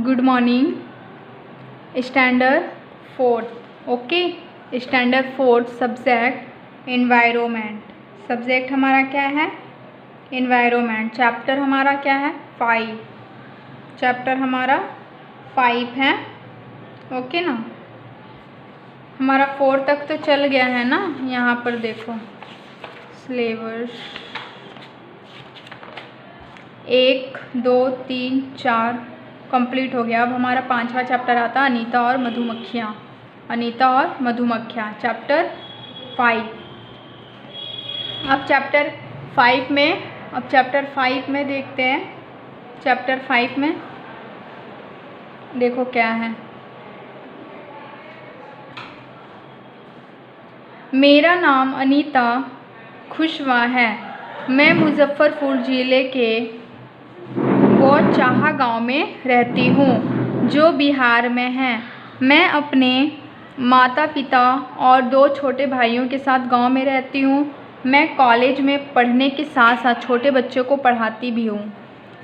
Good morning. Standard fourth, okay. Standard fourth subject environment. Subject हमारा क्या है? Environment. Chapter हमारा क्या है? 5। चैप्टर हमारा 5 है, ओके ना। हमारा 4 तक तो चल गया है ना। यहाँ पर देखो सिलेबस 1 2 3 4 कंप्लीट हो गया। अब हमारा 5वां चैप्टर आता है अनीता और मधुमक्खियाँ। अनीता और मधुमक्खियाँ चैप्टर 5। अब चैप्टर 5 में देखते हैं। चैप्टर 5 में देखो क्या है। मेरा नाम अनीता खुशवा है। मैं मुजफ्फरपुर ज़िले के बौचाहा गांव में रहती हूँ जो बिहार में है। मैं अपने माता पिता और 2 छोटे भाइयों के साथ गांव में रहती हूँ। मैं कॉलेज में पढ़ने के साथ साथ छोटे बच्चों को पढ़ाती भी हूँ।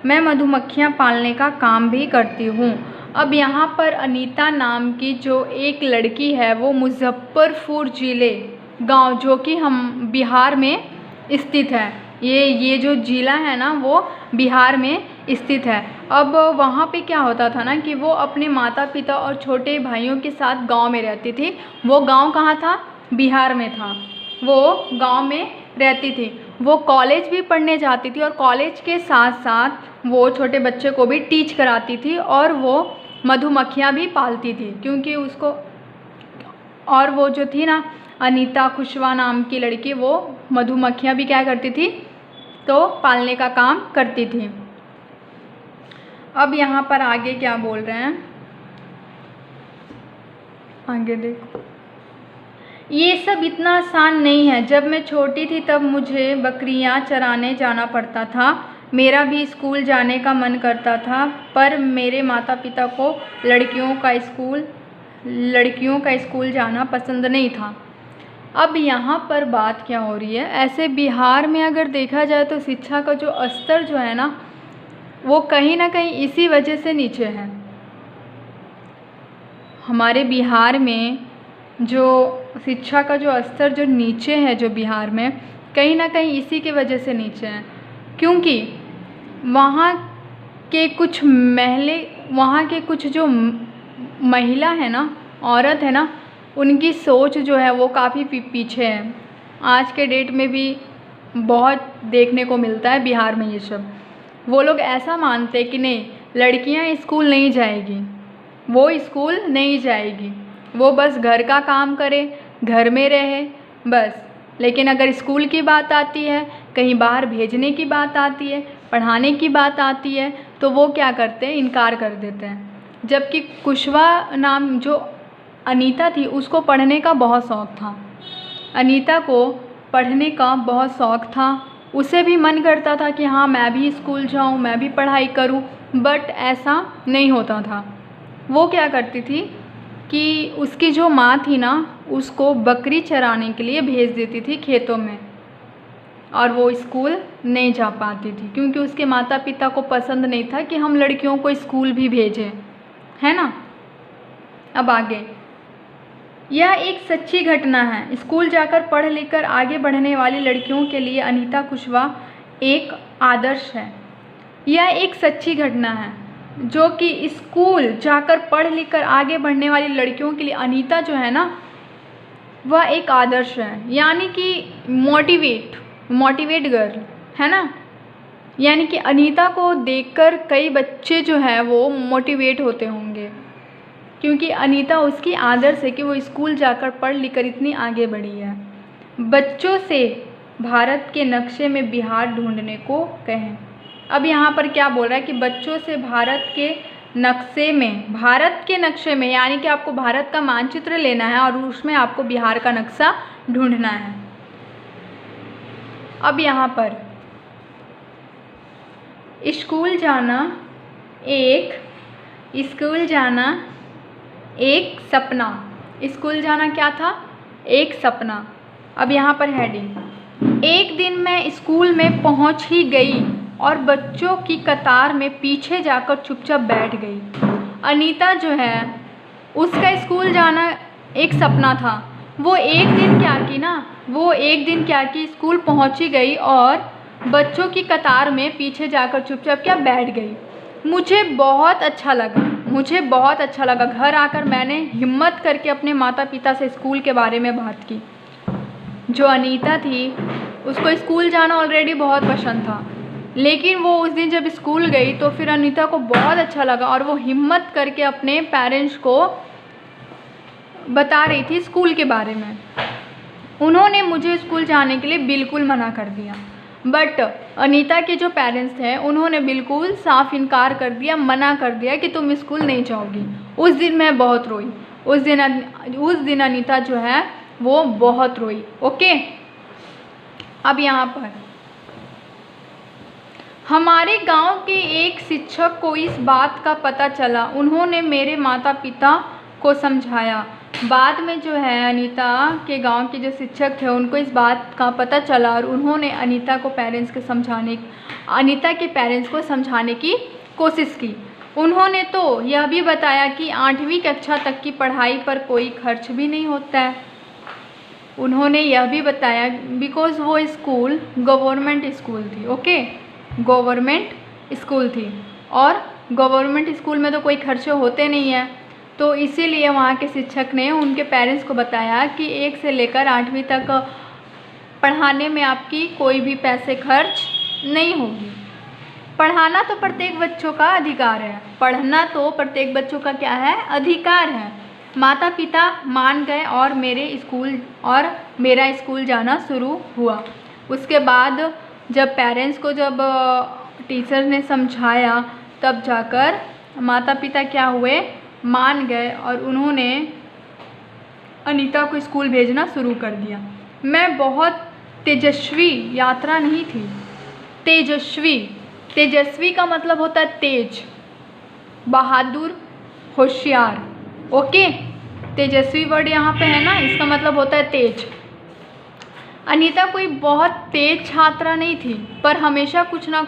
मैं मधुमक्खियाँ पालने का काम भी करती हूँ। अब यहाँ पर अनीता नाम की जो एक लड़की है वो मुजफ्फरपुर ज़िले गांव जो कि हम बिहार में स्थित है। ये जो ज़िला है ना वो बिहार में स्थित है। अब वहाँ पे क्या होता था ना कि वो अपने माता पिता और छोटे भाइयों के साथ गांव में रहती थी। वो गांव कहाँ था? बिहार में था। वो गांव में रहती थी। वो कॉलेज भी पढ़ने जाती थी और कॉलेज के साथ साथ वो छोटे बच्चे को भी टीच कराती थी और वो मधुमक्खियाँ भी पालती थी क्योंकि उसको। और वो जो थी ना अनीता खुशवा नाम की लड़की, वो मधुमक्खियाँ भी क्या करती थी? तो पालने का काम करती थी। अब यहाँ पर आगे क्या बोल रहे हैं, आगे देखो। ये सब इतना आसान नहीं है। जब मैं छोटी थी तब मुझे बकरियाँ चराने जाना पड़ता था। मेरा भी स्कूल जाने का मन करता था पर मेरे माता पिता को लड़कियों का स्कूल जाना पसंद नहीं था। अब यहाँ पर बात क्या हो रही है, ऐसे बिहार में अगर देखा जाए तो शिक्षा का जो स्तर जो है ना वो कहीं ना कहीं इसी वजह से नीचे है। हमारे बिहार में जो शिक्षा का जो स्तर जो नीचे है, जो बिहार में कहीं ना कहीं इसी की वजह से नीचे है क्योंकि वहाँ के कुछ जो महिला है ना, औरत है ना, उनकी सोच जो है वो काफ़ी पीछे है। आज के डेट में भी बहुत देखने को मिलता है बिहार में ये सब। वो लोग ऐसा मानते हैं कि नहीं, लड़कियां स्कूल नहीं जाएगी, वो स्कूल नहीं जाएगी, वो बस घर का काम करे, घर में रहे बस। लेकिन अगर स्कूल की बात आती है, कहीं बाहर भेजने की बात आती है, पढ़ाने की बात आती है तो वो क्या करते हैं? इनकार कर देते हैं। जबकि कुशवा नाम जो अनीता थी उसको पढ़ने का बहुत शौक़ था। अनीता को पढ़ने का बहुत शौक़ था। उसे भी मन करता था कि हाँ मैं भी स्कूल जाऊँ, मैं भी पढ़ाई करूँ, बट ऐसा नहीं होता था। वो क्या करती थी कि उसकी जो माँ थी ना उसको बकरी चराने के लिए भेज देती थी खेतों में और वो स्कूल नहीं जा पाती थी क्योंकि उसके माता पिता को पसंद नहीं था कि हम लड़कियों को स्कूल भी भेजें, है ना। अब आगे, यह एक सच्ची घटना है। स्कूल जाकर पढ़ लिख कर आगे बढ़ने वाली लड़कियों के लिए अनीता खुशवा एक आदर्श है। यह एक सच्ची घटना है जो कि स्कूल जाकर पढ़ लिख कर आगे बढ़ने वाली लड़कियों के लिए अनीता जो है ना वह एक आदर्श है, यानी कि मोटिवेट गर्ल है ना। यानी कि अनीता को देखकर कई बच्चे जो है वो मोटिवेट होते होंगे क्योंकि अनीता उसकी आदर्श है कि वो स्कूल जाकर पढ़ लिख कर इतनी आगे बढ़ी है। बच्चों से भारत के नक्शे में बिहार ढूंढने को कहें। अब यहाँ पर क्या बोल रहा है कि बच्चों से भारत के नक्शे में यानी कि आपको भारत का मानचित्र लेना है और उसमें आपको बिहार का नक्शा ढूंढना है। अब यहाँ पर स्कूल जाना एक सपना। स्कूल जाना क्या था? एक सपना। अब यहाँ पर हेडिंग, एक दिन मैं स्कूल में पहुँच ही गई और बच्चों की कतार में पीछे जाकर चुपचाप बैठ गई। अनीता जो है उसका स्कूल जाना एक सपना था। वो एक दिन क्या की स्कूल पहुंची गई और बच्चों की कतार में पीछे जाकर चुपचाप क्या बैठ गई। मुझे बहुत अच्छा लगा। घर आकर मैंने हिम्मत करके अपने माता पिता से स्कूल के बारे में बात की। जो अनीता थी उसको स्कूल जाना ऑलरेडी बहुत पसंद था, लेकिन वो उस दिन जब स्कूल गई तो फिर अनीता को बहुत अच्छा लगा और वो हिम्मत करके अपने पेरेंट्स को बता रही थी स्कूल के बारे में। उन्होंने मुझे स्कूल जाने के लिए बिल्कुल मना कर दिया, बट अनीता के जो पेरेंट्स थे उन्होंने बिल्कुल साफ इनकार कर दिया, मना कर दिया कि तुम स्कूल नहीं जाओगी। उस दिन मैं बहुत रोई। उस दिन अनीता जो है वो बहुत रोई। ओके, अब यहाँ पर हमारे गांव के एक शिक्षक को इस बात का पता चला। उन्होंने मेरे माता पिता को समझाया। बाद में जो है अनीता के गांव के जो शिक्षक थे उनको इस बात का पता चला और उन्होंने अनीता के पेरेंट्स को समझाने की कोशिश की। उन्होंने तो यह भी बताया कि 8वीं कक्षा तक की पढ़ाई पर कोई खर्च भी नहीं होता है। उन्होंने यह भी बताया बिकॉज़ वो स्कूल गवर्नमेंट स्कूल थी। ओके, गवर्नमेंट स्कूल थी और गवर्नमेंट स्कूल में तो कोई खर्चे होते नहीं हैं, तो इसीलिए वहाँ के शिक्षक ने उनके पेरेंट्स को बताया कि 1 से लेकर 8वीं तक पढ़ाने में आपकी कोई भी पैसे खर्च नहीं होगी। पढ़ाना तो प्रत्येक बच्चों का अधिकार है। पढ़ना तो प्रत्येक बच्चों का क्या है? अधिकार है। माता पिता मान गए और मेरा स्कूल जाना शुरू हुआ। उसके बाद जब टीचर ने समझाया तब जाकर माता पिता क्या हुए? मान गए और उन्होंने अनीता को स्कूल भेजना शुरू कर दिया। मैं बहुत तेजस्वी यात्रा नहीं थी। तेजस्वी का मतलब होता है तेज, बहादुर, होशियार। ओके, तेजस्वी वर्ड यहाँ पे है ना, इसका मतलब होता है तेज। अनीता कोई बहुत तेज छात्रा नहीं थी, पर हमेशा कुछ ना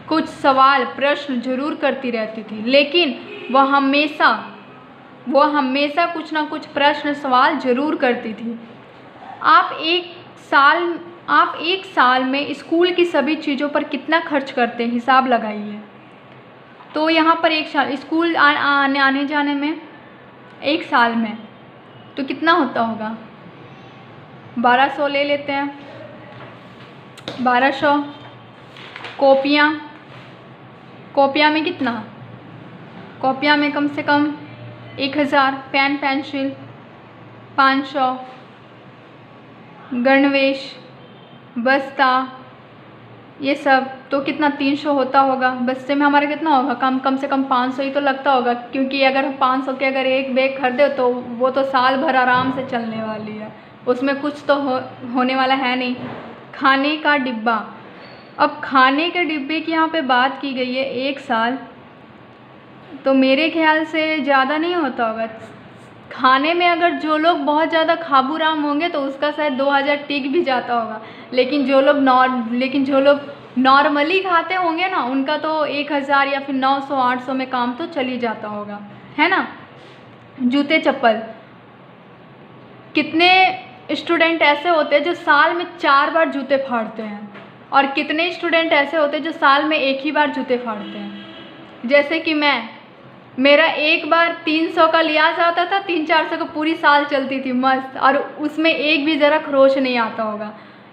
कुछ सवाल प्रश्न जरूर करती रहती थी। लेकिन वह हमेशा कुछ ना कुछ प्रश्न सवाल जरूर करती थी। आप एक साल में स्कूल की सभी चीज़ों पर कितना खर्च करते हैं, हिसाब लगाइए। तो यहाँ पर एक साल स्कूल आने जाने में, एक साल में तो कितना होता होगा? 1200 ले लेते हैं, 1200। कॉपियाँ में कितना? कॉपियाँ में कम से कम 1000। Pen pencil 500। गणवेश, बस्ता, ये सब तो कितना? 300 होता होगा। बस्ते में हमारा कितना होगा? कम से कम 500 ही तो लगता होगा, क्योंकि अगर 500 के अगर एक बैग खरीदे तो वो तो साल भर आराम से चलने वाली है, उसमें कुछ तो होने वाला है नहीं। खाने का डिब्बा, अब खाने के डिब्बे की यहाँ पे बात की गई है 1 साल, तो मेरे ख्याल से ज़्यादा नहीं होता होगा। खाने में अगर जो लोग बहुत ज़्यादा खाबूराम होंगे तो उसका शायद 2000 टिक भी जाता होगा, लेकिन जो लोग नॉर्मली खाते होंगे ना, उनका तो 1000 या फिर 900-800 में काम तो चल ही जाता होगा, है ना। जूते चप्पल, कितने स्टूडेंट ऐसे होते हैं जो साल में 4 बार जूते फाड़ते हैं, और कितने स्टूडेंट ऐसे होते हैं जो साल में 1 ही बार जूते फाड़ते हैं। जैसे कि मेरा एक बार 300 का लिया जाता था, 300-400 का पूरी साल चलती थी मस्त, और उसमें एक भी ज़रा खरोच नहीं आता होगा।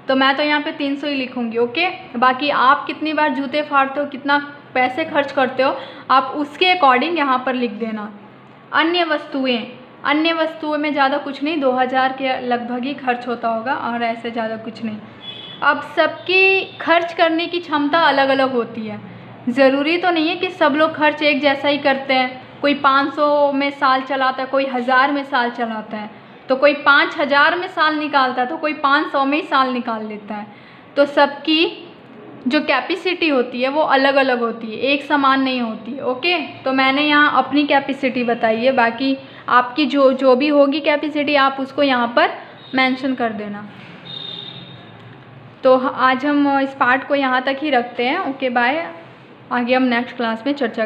तो मैं तो यहाँ पे 300 ही लिखूँगी। ओके, बाकी आप कितनी बार जूते फाड़ते हो, कितना पैसे खर्च करते हो, आप उसके अकॉर्डिंग यहाँ पर लिख देना। अन्य वस्तुएं में ज़्यादा कुछ नहीं, 2000 के लगभग ही खर्च होता होगा, और ऐसे ज़्यादा कुछ नहीं। अब सबकी खर्च करने की क्षमता अलग अलग होती है। ज़रूरी तो नहीं है कि सब लोग खर्च एक जैसा ही करते हैं। कोई 500 में साल चलाता है, कोई 1000 में साल चलाता है, तो कोई 5000 में साल निकालता है, तो कोई 500 में ही साल निकाल लेता है। तो सबकी जो कैपेसिटी होती है वो अलग अलग होती है, एक समान नहीं होती है। ओके, तो मैंने यहाँ अपनी कैपेसिटी बताई है, बाकी आपकी जो भी होगी कैपेसिटी आप उसको यहाँ पर मेंशन कर देना। तो आज हम इस पार्ट को यहाँ तक ही रखते हैं। Okay, bye. आगे हम नेक्स्ट क्लास में चर्चा